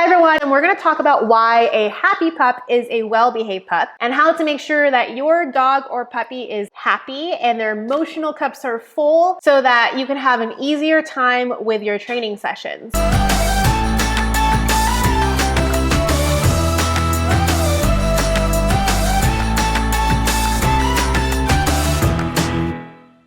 Hi everyone, and we're going to talk about why a happy pup is a well-behaved pup and how to make sure that your dog or puppy is happy and their emotional cups are full so that you can have an easier time with your training sessions.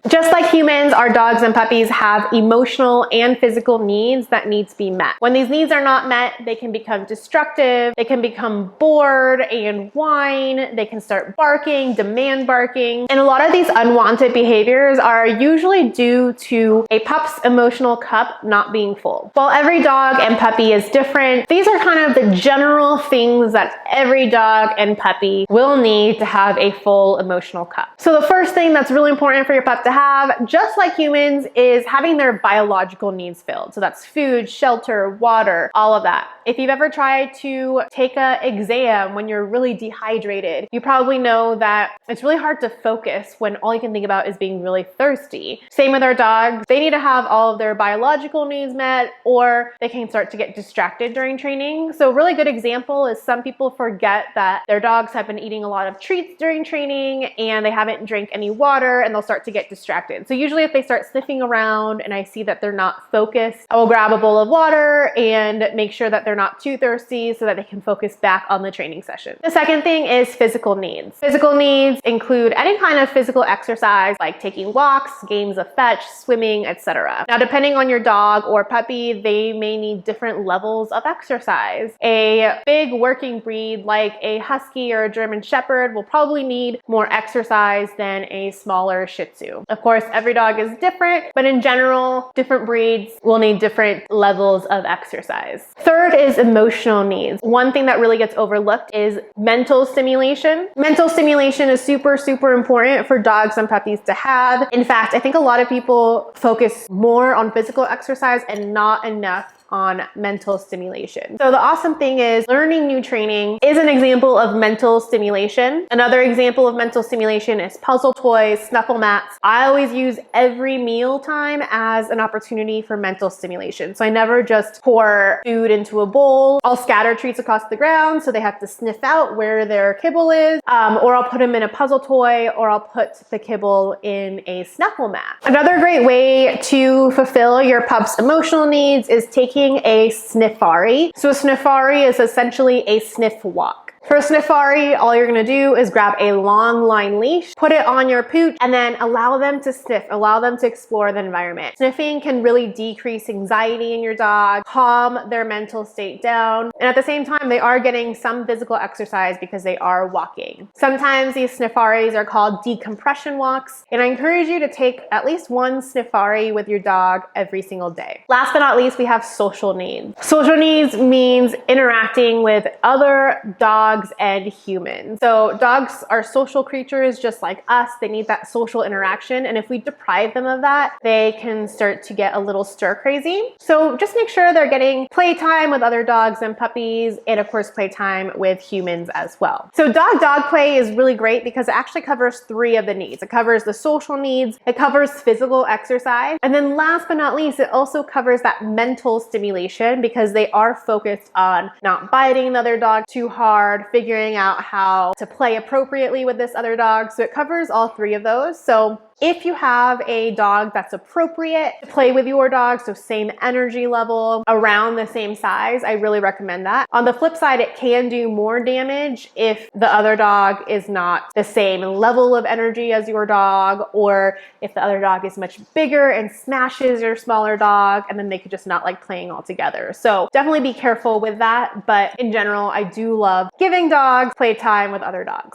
Just like humans, our dogs and puppies have emotional and physical needs that need to be met. When these needs are not met, they can become destructive, they can become bored and whine, they can start barking, demand barking, and a lot of these unwanted behaviors are usually due to a pup's emotional cup not being full. While every dog and puppy is different, these are kind of the general things that every dog and puppy will need to have a full emotional cup. So the first thing that's really important for your pup to have, just like humans, is having their biological needs filled. So that's food, shelter, water, all of that. If you've ever tried to take an exam when you're really dehydrated, you probably know that it's really hard to focus when all you can think about is being really thirsty. Same with our dogs. They need to have all of their biological needs met, or they can start to get distracted during training. So a really good example is some people forget that their dogs have been eating a lot of treats during training and they haven't drank any water, and they'll start to get distracted. So usually if they start sniffing around and I see that they're not focused, I will grab a bowl of water and make sure that they're not too thirsty so that they can focus back on the training session. The second thing is physical needs. Physical needs include any kind of physical exercise like taking walks, games of fetch, swimming, etc. Now, depending on your dog or puppy, they may need different levels of exercise. A big working breed like a Husky or a German Shepherd will probably need more exercise than a smaller Shih Tzu. Of course, every dog is different, but in general, different breeds will need different levels of exercise. Third is emotional needs. One thing that really gets overlooked is mental stimulation. Mental stimulation is super important for dogs and puppies to have. In fact, I think a lot of people focus more on physical exercise and not enough on mental stimulation. So the awesome thing is learning new training is an example of mental stimulation. Another example of mental stimulation is puzzle toys, snuffle mats. I always use every meal time as an opportunity for mental stimulation. So I never just pour food into a bowl. I'll scatter treats across the ground so they have to sniff out where their kibble is, or I'll put them in a puzzle toy, or I'll put the kibble in a snuffle mat. Another great way to fulfill your pup's emotional needs is taking a sniffari. So a sniffari is essentially a sniff walk. For a sniffari, all you're gonna do is grab a long line leash, put it on your pooch, and then allow them to sniff, allow them to explore the environment. Sniffing can really decrease anxiety in your dog, calm their mental state down, and at the same time, they are getting some physical exercise because they are walking. Sometimes these sniffaris are called decompression walks, and I encourage you to take at least one sniffari with your dog every single day. Last but not least, we have social needs. Social needs means interacting with other dogs and humans. So dogs are social creatures just like us. They need that social interaction, and if we deprive them of that, they can start to get a little stir crazy. So just make sure they're getting playtime with other dogs and puppies, and of course playtime with humans as well. So dog play is really great because it actually covers three of the needs. It covers the social needs, it covers physical exercise, and then last but not least, it also covers that mental stimulation because they are focused on not biting another dog too hard, figuring out how to play appropriately with this other dog. So it covers all three of those. So if you have a dog that's appropriate to play with your dog, so same energy level, around the same size, I really recommend that. On the flip side, it can do more damage if the other dog is not the same level of energy as your dog, or if the other dog is much bigger and smashes your smaller dog, and then they could just not like playing altogether. So definitely be careful with that. But in general, I do love giving dogs playtime with other dogs.